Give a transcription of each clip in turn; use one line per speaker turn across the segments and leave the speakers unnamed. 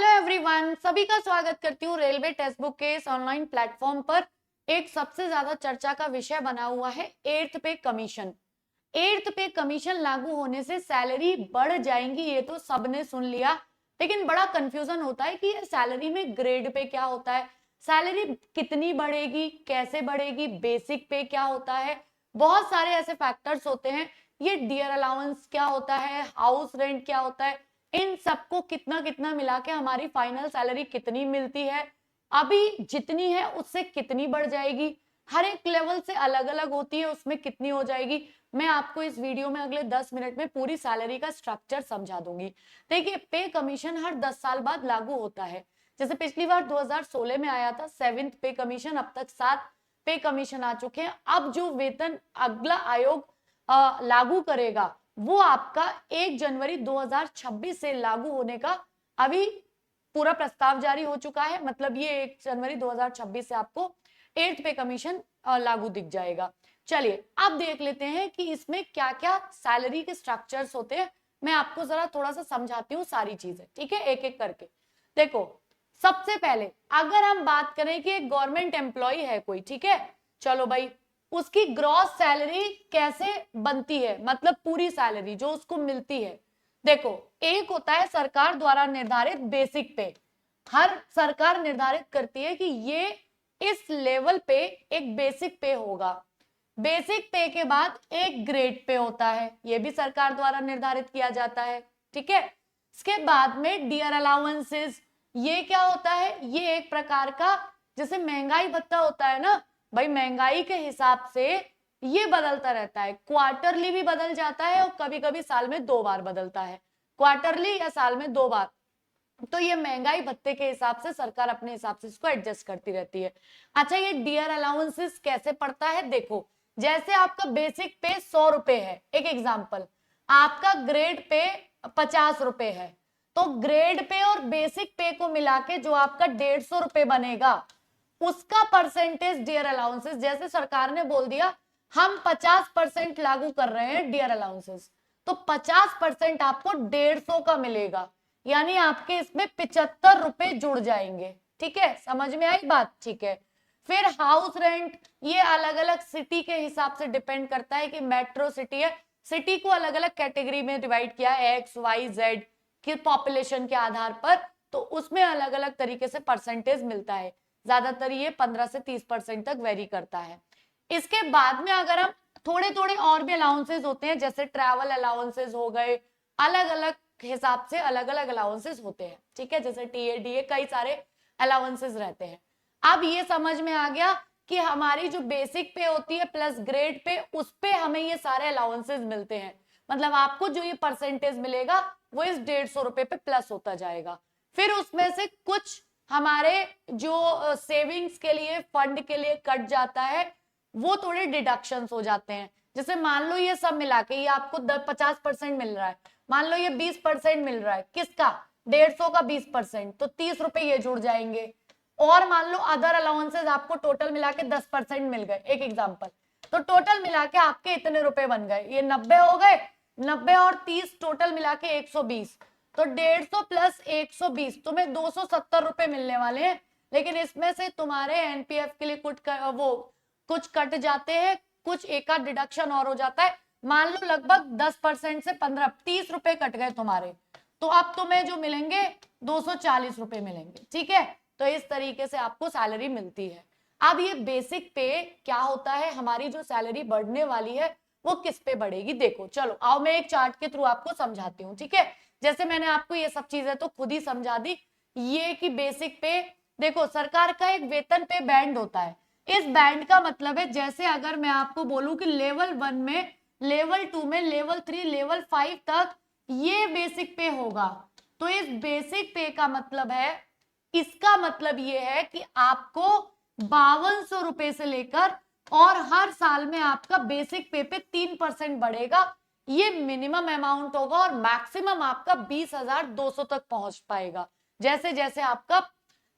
Hello everyone, सभी का स्वागत करती हूँ रेलवे टेक्स्ट बुक के इस ऑनलाइन प्लेटफॉर्म पर। एक सबसे ज्यादा चर्चा का विषय बना हुआ है eighth pay commission. Eighth pay commission लागू होने से सैलरी बढ़ जाएंगी, ये तो सबने सुन लिया, लेकिन बड़ा कंफ्यूजन होता है कि ये सैलरी में ग्रेड पे क्या होता है, सैलरी कितनी बढ़ेगी, कैसे बढ़ेगी, बेसिक पे क्या होता है, बहुत सारे ऐसे फैक्टर्स होते हैं। ये डियर अलाउंस क्या होता है, हाउस रेंट क्या होता है, इन सबको कितना कितना मिला के हमारी फाइनल सैलरी कितनी मिलती है, अभी जितनी है उससे कितनी बढ़ जाएगी, हर एक लेवल से अलग अलग होती है, उसमें कितनी हो जाएगी। मैं आपको इस वीडियो में अगले 10 मिनट में पूरी सैलरी का स्ट्रक्चर समझा दूंगी। देखिए, पे कमीशन हर 10 साल बाद लागू होता है। जैसे पिछली बार 2016 में आया था 7th पे कमीशन, अब तक 7 पे कमीशन आ चुके हैं। अब जो वेतन अगला आयोग लागू करेगा वो आपका 1 जनवरी 2026 से लागू होने का अभी पूरा प्रस्ताव जारी हो चुका है। मतलब ये 1 जनवरी 2026 से आपको 8th पे कमीशन लागू दिख जाएगा। चलिए अब देख लेते हैं कि इसमें क्या क्या सैलरी के स्ट्रक्चर्स होते हैं। मैं आपको जरा थोड़ा सा समझाती हूँ सारी चीजें, ठीक है, एक एक करके। देखो, सबसे पहले अगर हम बात करें कि एक गवर्नमेंट एम्प्लॉय है कोई, ठीक है, चलो भाई, उसकी ग्रॉस सैलरी कैसे बनती है, मतलब पूरी सैलरी जो उसको मिलती है। देखो, एक होता है सरकार द्वारा निर्धारित बेसिक पे। हर सरकार निर्धारित करती है कि ये इस लेवल पे एक बेसिक पे होगा। बेसिक पे के बाद एक ग्रेड पे होता है, ये भी सरकार द्वारा निर्धारित किया जाता है, ठीक है। इसके बाद में डियर अलाउंसेस, ये क्या होता है, ये एक प्रकार का जैसे महंगाई भत्ता होता है ना भाई, महंगाई के हिसाब से ये बदलता रहता है, क्वार्टरली भी बदल जाता है और कभी कभी साल में 2 बार बदलता है, क्वार्टरली या साल में 2 बार। तो ये महंगाई भत्ते के हिसाब से सरकार अपने हिसाब से इसको एडजस्ट करती रहती है। अच्छा, ये डियर अलाउंसेस कैसे पड़ता है, देखो, जैसे आपका बेसिक पे 100 रुपए है, एक एग्जाम्पल, आपका ग्रेड पे 50 रुपए है, तो ग्रेड पे और बेसिक पे को मिला के जो आपका 150 रुपए बनेगा, उसका परसेंटेज डियर अलाउंसेस, जैसे सरकार ने बोल दिया हम 50% लागू कर रहे हैं डियर अलाउंसेस, तो 50% आपको 150 का मिलेगा, यानी आपके इसमें 75 रुपए जुड़ जाएंगे। ठीक है, समझ में आई बात, ठीक है। फिर हाउस रेंट, ये अलग अलग सिटी के हिसाब से डिपेंड करता है कि मेट्रो सिटी है, सिटी को अलग अलग कैटेगरी में डिवाइड किया है, एक्स वाई जेड की पॉपुलेशन के आधार पर, तो उसमें अलग अलग तरीके से परसेंटेज मिलता है। ज्यादातर ये 15 से 30% तक वेरी करता है। इसके बाद में अगर हम थोड़े थोड़े और भी अलाउंसेस होते हैं, जैसे ट्रैवल अलाउंसेस हो गए, अलग अलग हिसाब से अलग अलग अलाउंसेस होते हैं, ठीक है, जैसे टीए डीए, कई सारे अलाउंसेस रहते हैं। अब ये समझ में आ गया कि हमारी जो बेसिक पे होती है प्लस ग्रेड पे, उस पे हमें ये सारे अलाउंसेस मिलते हैं। मतलब आपको जो ये परसेंटेज मिलेगा वो इस 150 रुपए पे प्लस होता जाएगा। फिर उसमें से कुछ हमारे जो सेविंग्स के लिए, फंड के लिए कट जाता है, वो थोड़े डिडक्शंस हो जाते हैं। जैसे मान लो ये सब मिला के ये आपको 50% मिल रहा है, मान लो ये 20% मिल रहा है, किसका, 150 का 20%, तो 30 रुपए ये जुड़ जाएंगे। और मान लो अदर अलाउंसेस आपको टोटल मिला के 10% मिल गए, एक एग्जाम्पल, तो टोटल मिला के आपके इतने रुपए बन गए, ये 90 हो गए, 90 और 30 टोटल मिला के 120, तो 150 प्लस 120 तुम्हें 270 रुपए मिलने वाले हैं। लेकिन इसमें से तुम्हारे एनपीएफ के लिए कुछ कट जाते हैं, कुछ एक आध डिडक्शन और हो जाता है, मान लो लगभग 10% से 15-30 रुपए कट गए तुम्हारे, तो अब तुम्हें जो मिलेंगे 240 रुपए मिलेंगे, ठीक है। तो इस तरीके से आपको सैलरी मिलती है। अब ये बेसिक पे क्या होता है, हमारी जो सैलरी बढ़ने वाली है वो किस पे बढ़ेगी, देखो, चलो आओ मैं एक चार्ट के थ्रू आपको समझाती हूँ, ठीक है। जैसे मैंने आपको ये सब चीजें तो खुद ही समझा दी, ये कि बेसिक पे, देखो, सरकार का एक वेतन पे बैंड होता है। इस बैंड का मतलब है, जैसे अगर मैं आपको बोलूं कि लेवल 1 में, लेवल 2 में, लेवल 3, लेवल 5 तक ये बेसिक पे होगा, तो इस बेसिक पे का मतलब है, इसका मतलब ये है कि आपको 5200 रुपए से लेकर और हर साल में आपका बेसिक पे 3% बढ़ेगा। ये मिनिमम अमाउंट होगा और मैक्सिमम आपका 20,200 तक पहुंच पाएगा, जैसे जैसे आपका,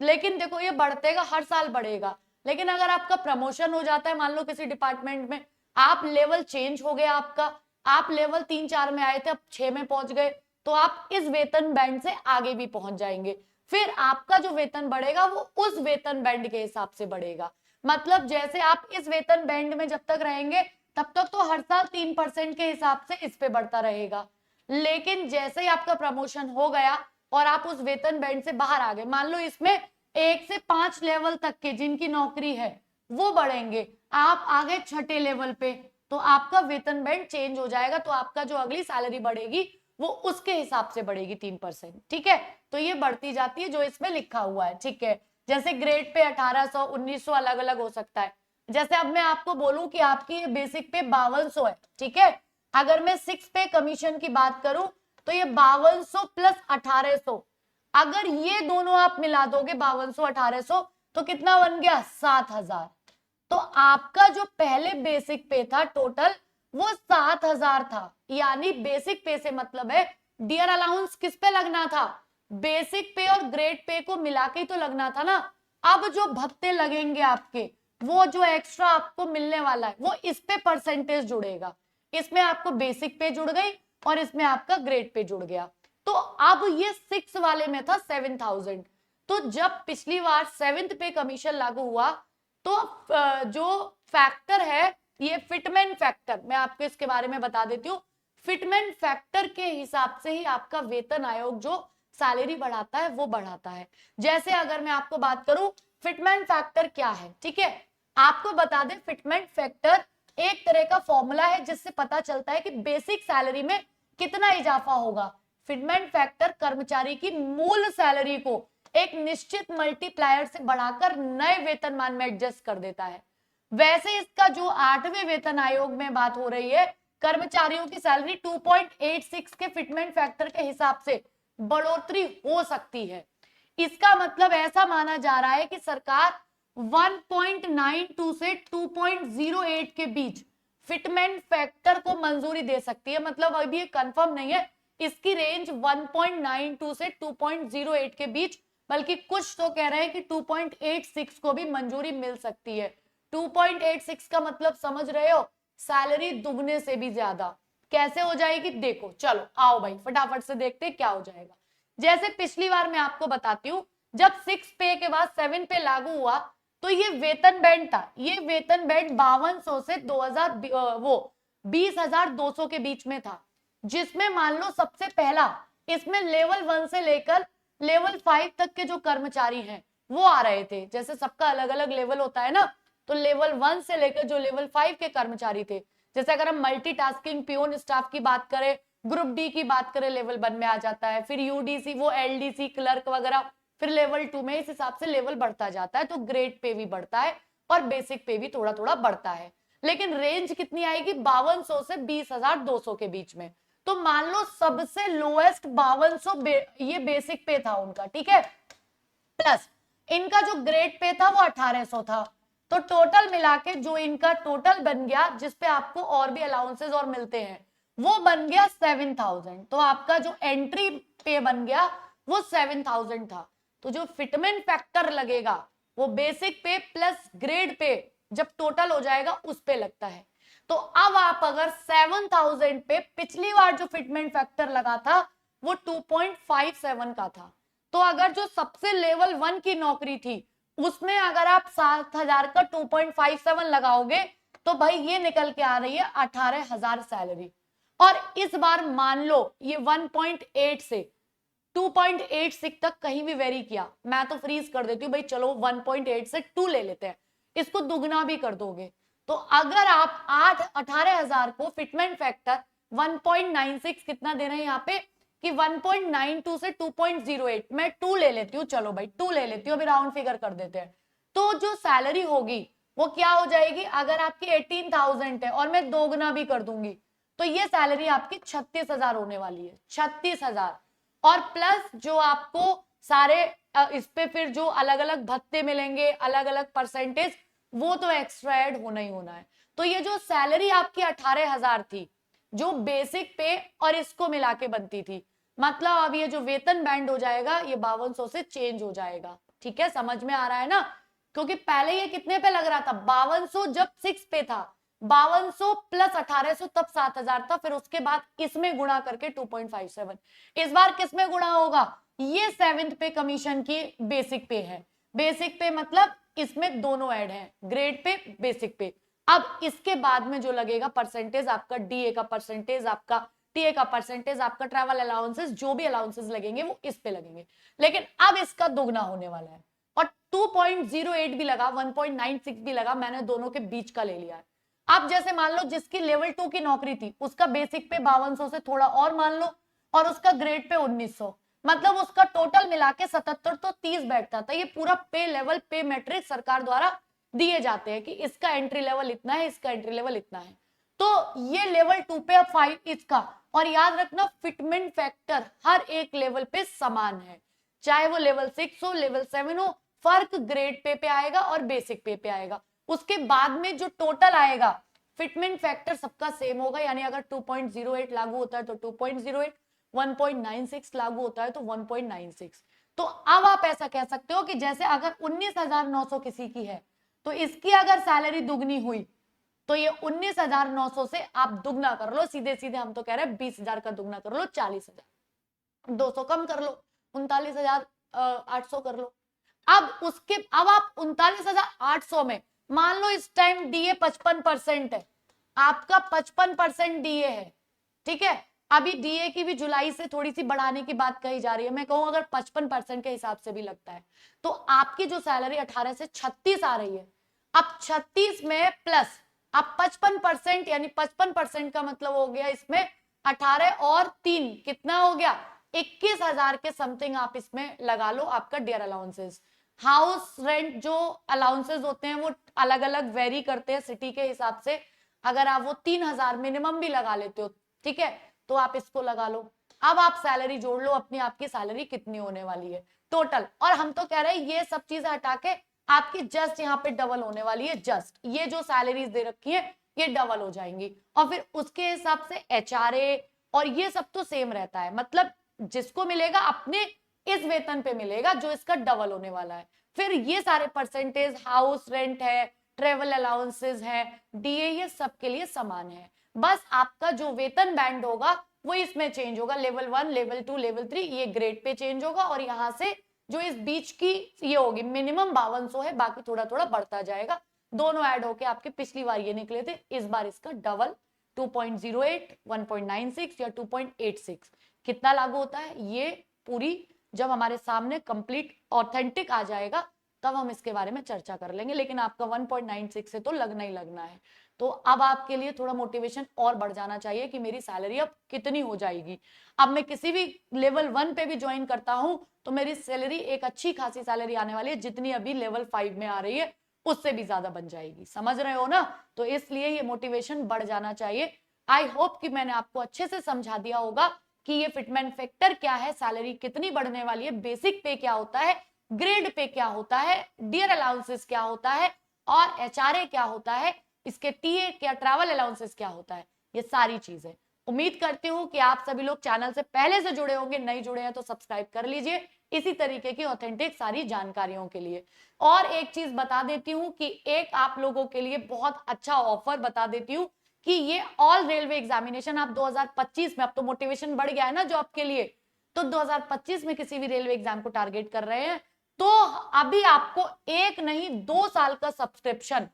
लेकिन देखो ये बढ़तेगा, हर साल बढ़ेगा। लेकिन अगर आपका प्रमोशन हो जाता है, मान लो किसी डिपार्टमेंट में आप लेवल चेंज हो गया आपका, आप लेवल 3-4 में आए थे, अब 6 में पहुंच गए, तो आप इस वेतन बैंड से आगे भी पहुंच जाएंगे। फिर आपका जो वेतन बढ़ेगा वो उस वेतन बैंड के हिसाब से बढ़ेगा। मतलब जैसे आप इस वेतन बैंड में जब तक रहेंगे तब तक तो हर साल 3% के हिसाब से इस पे बढ़ता रहेगा। लेकिन जैसे ही आपका प्रमोशन हो गया और आप उस वेतन बैंड से बाहर आ गए, मान लो इसमें 1 से 5 लेवल तक के जिनकी नौकरी है वो बढ़ेंगे, आप आगे छठे लेवल पे, तो आपका वेतन बैंड चेंज हो जाएगा, तो आपका जो अगली सैलरी बढ़ेगी वो उसके हिसाब से बढ़ेगी 3%। ठीक है, तो ये बढ़ती जाती है जो इसमें लिखा हुआ है। ठीक है, जैसे ग्रेड पे 1800, 1900 अलग अलग हो सकता है। जैसे अब मैं आपको बोलूं कि आपकी बेसिक पे 5200 है, ठीक है, अगर मैं 6 पे कमीशन की बात करूं तो ये 5200 प्लस 1800, अगर ये दोनों आप मिला दोगे 5200 1800 तो कितना बन गया 7000। तो आपका जो पहले बेसिक पे था टोटल वो 7000 था, यानी बेसिक पे से मतलब है डियर अलाउंस किस पे लगना था, बेसिक पे और ग्रेड पे को मिला के तो लगना था ना। अब जो भत्ते लगेंगे आपके, वो जो एक्स्ट्रा आपको मिलने वाला है वो इस पे परसेंटेज जुड़ेगा, इसमें आपको बेसिक पे जुड़ गई और इसमें आपका ग्रेड पे जुड़ गया। तो अब ये 6 वाले में था 7000, तो जब पिछली बार 7th पे कमीशन लागू हुआ तो जो फैक्टर है ये फिटमेंट फैक्टर, मैं आपको इसके बारे में बता देती हूँ। फिटमेंट फैक्टर के हिसाब से ही आपका वेतन आयोग जो सैलरी बढ़ाता है वो बढ़ाता है। जैसे अगर मैं आपको बात करूं फिटमेंट फैक्टर क्या है, ठीक है, आपको बता दें फिटमेंट फैक्टर एक तरह का फॉर्मूला है जिससे पता चलता है कि बेसिक सैलरी में कितना इजाफा होगा। फिटमेंट फैक्टर कर्मचारी की मूल सैलरी को एक निश्चित मल्टीप्लायर से बढ़ाकर नए वेतनमान में एडजस्ट कर देता है। वैसे इसका जो 8वें वेतन आयोग में बात हो रही है, कर्मचारियों की सैलरी 2.86 के फिटमेंट फैक्टर के हिसाब से बढ़ोतरी हो सकती है। इसका मतलब ऐसा माना जा रहा है कि सरकार 1.92 से 2.08 के बीच फिटमेंट फैक्टर को मंजूरी दे सकती है। मतलब अभी ये कंफर्म नहीं है, इसकी रेंज 1.92 से 2.08 के बीच, बल्कि कुछ तो कह रहे हैं कि 2.86 को भी मंजूरी मिल सकती है। 2.86 का मतलब समझ रहे हो, सैलरी दुगने से भी ज्यादा। कैसे हो जाएगी देखो, चलो आओ भाई फटाफट से देखते हैं क्या हो जाएगा। जैसे पिछली बार मैं आपको बताती हूँ, जब 6 पे के बाद 7 पे लागू हुआ तो ये वेतन बैंड था, ये वेतन बैंड 5200 से 2000 वो 20200 के बीच में था, जिसमें मान लो सबसे पहला इसमें लेवल 1 से लेकर लेवल 5 तक के जो कर्मचारी हैं वो आ रहे थे। जैसे सबका अलग अलग लेवल होता है ना, तो लेवल 1 से लेकर जो लेवल 5 के कर्मचारी थे, जैसे अगर हम मल्टीटास्किंग पियोन स्टाफ की बात करें, ग्रुप डी की बात करें लेवल 1 में आ जाता है, फिर यूडीसी वो एलडीसी क्लर्क वगैरह, फिर लेवल 2 में, इस हिसाब से लेवल बढ़ता जाता है। तो ग्रेड पे भी बढ़ता है और बेसिक पे भी थोड़ा थोड़ा बढ़ता है, लेकिन रेंज कितनी आएगी 5200 से 20200 के बीच में। तो मान लो सबसे लोएस्ट 5200 ये बेसिक पे था उनका, ठीक है, प्लस इनका जो ग्रेड पे था वो 1800 था, तो टोटल मिला के जो इनका टोटल बन गया, जिसपे आपको और भी अलाउंसेस और मिलते हैं, वो बन गया 7000। तो आपका जो एंट्री पे बन गया वो 7000 था। तो जो फिटमेंट फैक्टर लगेगा वो बेसिक पे प्लस ग्रेड पे जब टोटल हो जाएगा उस पे लगता है। तो अब आप अगर 7000 पे पिछली बार जो फिटमेंट फैक्टर लगा था वो 2.57 का था, तो अगर जो सबसे लेवल 1 की नौकरी थी उसमें अगर आप 7000 का 2.57 लगाओगे तो भाई ये निकल के आ रही है 18000 सैलरी। और इस बार मान लो ये 1.8 से 2.86 तक कहीं भी वेरी किया, मैं तो फ्रीज कर देती हूँ भाई, चलो 1.8 से 2 ले लेते हैं, इसको दुगना भी कर दोगे, तो अगर आप 18000 को फिटमेंट फैक्टर 1.96 कितना दे रहे हैं यहाँ पे कि 1.92 से 2.08, मैं 2 ले लेती हूँ, चलो भाई 2 ले लेती हूँ, अभी राउंड फिगर कर देते हैं। तो जो सैलरी होगी वो क्या हो जाएगी, अगर आपकी 18000 है और मैं दोगुना भी कर दूंगी तो ये सैलरी आपकी 36000 होने वाली है, 36000। और प्लस जो आपको सारे इस पे फिर जो अलग अलग भत्ते मिलेंगे, अलग अलग परसेंटेज, वो तो एक्स्ट्रा ऐड होना ही होना है। तो ये जो सैलरी आपकी 18000 थी जो बेसिक पे और इसको मिला के बनती थी, मतलब अब ये जो वेतन बैंड हो जाएगा ये 5200 से चेंज हो जाएगा। ठीक है, समझ में आ रहा है ना, क्योंकि पहले ये कितने पे लग रहा था 5200 जब 6 पे था, 5200 प्लस 1800 तब 7000 था, फिर उसके बाद इसमें गुणा करके 2.57, इस बार किसमें गुणा होगा ये 7th पे कमीशन की बेसिक पे है। बेसिक पे मतलब इसमें दोनों ऐड है, ग्रेड पे, बेसिक पे। अब इसके बाद में जो लगेगा परसेंटेज आपका डीए का परसेंटेज, आपका टीए का परसेंटेज, आपका ट्रैवल अलाउंसेस, जो भी अलाउंसेस लगेंगे वो इस पे लगेंगे। लेकिन अब इसका दुगना होने वाला है और 2.08 भी लगा, 1.96 भी लगा, मैंने दोनों के बीच का ले लिया है। अब जैसे मान लो जिसकी लेवल 2 की नौकरी थी उसका बेसिक पे 5200 से थोड़ा और मान लो और उसका ग्रेड पे 1900, मतलब उसका टोटल मिला के 77 तो 30 बैठता था। ये पूरा पे लेवल, पे मैट्रिक्स सरकार द्वारा दिए जाते हैं कि इसका एंट्री लेवल इतना है, इसका एंट्री लेवल इतना है। तो ये लेवल 2 पे 5 इसका, और याद रखना फिटमेंट फैक्टर हर एक लेवल पे समान है, चाहे वो लेवल 6 हो, लेवल 7 हो, फर्क ग्रेड पे आएगा और बेसिक पे आएगा। उसके बाद में जो टोटल आएगा फिटमेंट फैक्टर सबका सेम होगा, यानी अगर 2.08 लागू होता है तो 2.08, 1.96 लागू होता है तो 1.96। तो अब आप ऐसा कह सकते हो कि जैसे अगर 19,900 किसी की है तो इसकी अगर सैलरी दुगनी हुई तो ये 19,900 से आप दुगना कर लो, सीधे सीधे हम तो कह रहे हैं 20,000 का दुगना कर लो, 40,000, 200 कम कर लो, 39,800 कर लो। अब आप 39,800 में मान लो इस टाइम डीए 55% है, आपका 55% डीए है, ठीक है। अभी डीए की भी जुलाई से थोड़ी सी बढ़ाने की बात कही जा रही है, मैं कहूं अगर 55% के हिसाब से भी लगता है तो आपकी जो सैलरी 18 से 36 आ रही है। अब 36 में प्लस अब 55%, यानी 55% का मतलब हो गया इसमें 18 और 3 कितना हो गया, 21,000 के समथिंग आप इसमें लगा लो आपका डियर अलाउंसेस। हाउस रेंट जो अलाउंसेस होते हैं वो अलग अलग वेरी करते हैं सिटी के हिसाब से, अगर आप वो 3,000 मिनिमम भी लगा लेते हो, ठीक है, तो आप इसको लगा लो। अब आप सैलरी जोड़ लो अपनी, आपकी सैलरी कितनी होने वाली है टोटल। और हम तो कह रहे हैं ये सब चीजें हटा के आपकी जस्ट यहाँ पे डबल होने वाली है, जस्ट ये जो सैलरीज दे रखी है ये डबल हो जाएंगी, और फिर उसके हिसाब से एचआरए और ये सब तो सेम रहता है, मतलब जिसको मिलेगा अपने इस वेतन पे मिलेगा जो इसका डबल होने वाला है। फिर ये सारे परसेंटेज, हाउस रेंट है, ट्रेवल अलाउंसेस है, डीए, ये सबके लिए समान है। बस आपका जो वेतन बैंड होगा वो इसमें चेंज होगा, लेवल 1, लेवल 2, लेवल 3, ये ग्रेड पे चेंज होगा, और यहाँ से जो इस बीच की ये होगी मिनिमम 5200 है, बाकी थोड़ा थोड़ा बढ़ता जाएगा। दोनों ऐड होके आपके पिछली बार ये निकले थे, इस बार इसका डबल 2.08, 1.96 या 2.86 कितना लागू होता है, ये पूरी जब हमारे सामने कंप्लीट ऑथेंटिक आ जाएगा तब हम इसके बारे में चर्चा कर लेंगे। लेकिन आपका 1.96 से तो लगना ही लगना है। तो अब आपके लिए थोड़ा मोटिवेशन और बढ़ जाना चाहिए कि मेरी सैलरी अब कितनी हो जाएगी। अब मैं किसी भी लेवल 1 पे भी ज्वाइन करता हूं तो मेरी सैलरी एक अच्छी खासी सैलरी आने वाली है, जितनी अभी लेवल 5 में आ रही है उससे भी ज्यादा बन जाएगी, समझ रहे हो ना। तो इसलिए ये मोटिवेशन बढ़ जाना चाहिए। आई होप कि मैंने आपको अच्छे से समझा दिया होगा कि ये फिटमेंट फैक्टर क्या है, सैलरी कितनी बढ़ने वाली है, बेसिक पे क्या होता है, ग्रेड पे क्या होता है, डियर अलाउंसेस क्या होता है, और एचआरए क्या होता है, इसके टीए क्या, ट्रैवल अलाउंसेस क्या होता है, ये सारी चीजें। उम्मीद करती हूँ कि आप सभी लोग चैनल से पहले से जुड़े होंगे, नहीं जुड़े हैं तो सब्सक्राइब कर लीजिए इसी तरीके की ऑथेंटिक सारी जानकारियों के लिए। और एक चीज बता देती हूँ कि एक आप लोगों के लिए बहुत अच्छा ऑफर बता देती हूँ कि ये ऑल रेलवे एग्जामिनेशन आप 2025 में, अब तो मोटिवेशन बढ़ गया है ना जॉब के लिए, तो 2025 में किसी भी रेलवे एग्जाम को टारगेट कर रहे हैं तो अभी आपको एक नहीं 2 साल का सब्सक्रिप्शन,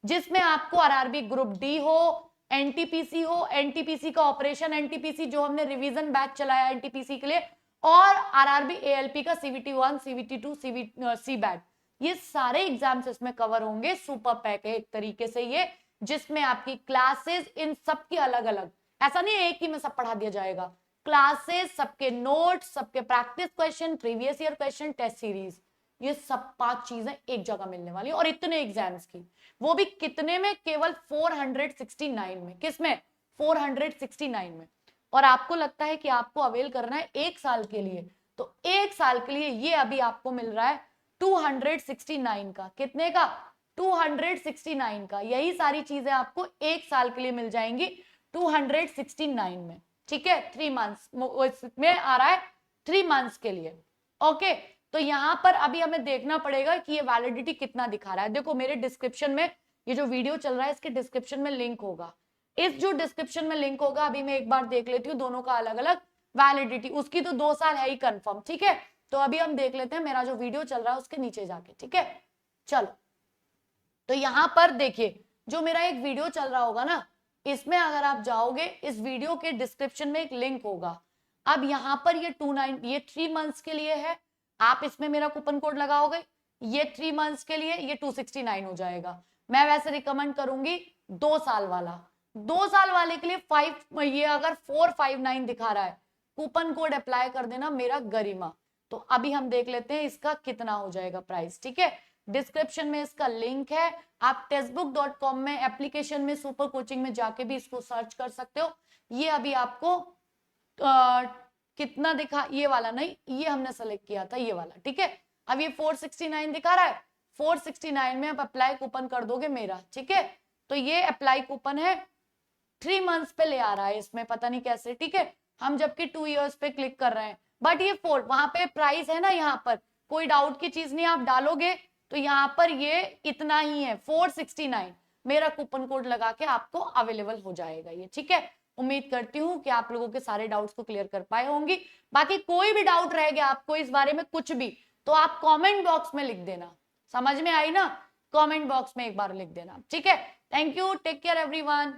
जिसमें आपको आरआरबी ग्रुप डी हो, एनटीपीसी हो, एनटीपीसी का ऑपरेशन एनटीपीसी जो हमने रिवीजन बैच चलाया एनटीपीसी के लिए, और आरआरबी एएलपी का सीवीटी 1, सीवीटी 2, सी बैट, ये सारे एग्जाम्स इसमें कवर होंगे। सुपर पैक है एक तरीके से ये, जिसमें आपकी क्लासेस इन सब की अलग अलग, ऐसा नहीं है एक ही में सब पढ़ा दिया जाएगा, क्लासेस, सबके नोट्स, सबके practice question, previous year question, test series, ये सब 5 चीजें एक जगह मिलने वाली और इतने एग्जाम्स की, वो भी कितने में, केवल 469 में। किसमें? 469 में। और आपको लगता है कि आपको अवेल करना है 1 साल के लिए, तो 1 साल के लिए ये अभी आपको मिल रहा है 269 का। कितने का? 269 का। यही सारी चीजें आपको 1 साल के लिए मिल जाएंगी 269 में, ठीक है। 3 मंथ्स में आ रहा है, 3 मंथ्स के लिए, ओके। तो यहां पर अभी हमें देखना पड़ेगा कि ये वैलिडिटी कितना दिखा रहा है। देखो मेरे डिस्क्रिप्शन में ये जो वीडियो चल रहा है इसके डिस्क्रिप्शन में लिंक होगा, इस जो डिस्क्रिप्शन में लिंक होगा अभी मैं एक बार देख लेती हूँ दोनों का अलग अलग वैलिडिटी, उसकी तो 2 साल है ही कंफर्म, ठीक है। तो अभी हम देख लेते हैं मेरा जो वीडियो चल रहा है उसके नीचे जाके, ठीक है। चलो, तो यहां पर देखिए जो मेरा एक वीडियो चल रहा होगा ना, इसमें अगर आप जाओगे इस वीडियो के डिस्क्रिप्शन में एक लिंक होगा। अब यहाँ पर ये 3 मंथ्स के लिए है, आप इसमें मेरा कूपन कोड लगाओगे, ये 3 मंथ्स के लिए ये 269 हो जाएगा। मैं वैसे रिकमेंड करूंगी 2 साल वाला। 2 साल वाले के लिए 5, ये अगर 459 दिखा रहा है, कूपन कोड अप्लाई कर देना मेरा गरिमा। तो अभी हम देख लेते हैं इसका कितना हो जाएगा प्राइस, ठीक है। डिस्क्रिप्शन में इसका लिंक है, आप टेक्स्टबुक.com में एप्लीकेशन में सुपर कोचिंग में जाके भी इसको सर्च कर सकते हो। ये अभी आपको कितना दिखा, ये वाला नहीं, ये हमने सेलेक्ट किया था ये वाला, ठीक है। अब ये 469 दिखा रहा है, 469 में आप अप्लाई कूपन कर दोगे मेरा, ठीक है। तो ये अप्लाई कूपन है, 3 मंथ्स पे ले आ रहा है इसमें, पता नहीं कैसे, ठीक है। हम जबकि 2 इयर्स पे क्लिक कर रहे हैं, बट ये 4, वहां पे प्राइस है ना, यहाँ पर कोई डाउट की चीज नहीं, आप डालोगे तो यहाँ पर ये इतना ही है 469, मेरा कूपन कोड लगा के आपको अवेलेबल हो जाएगा ये, ठीक है। उम्मीद करती हूँ कि आप लोगों के सारे डाउट्स को क्लियर कर पाए होंगे। बाकी कोई भी डाउट रह गया आपको इस बारे में कुछ भी, तो आप कमेंट बॉक्स में लिख देना, समझ में आई ना, कमेंट बॉक्स में एक बार लिख देना, ठीक है। Thank you, take care everyone.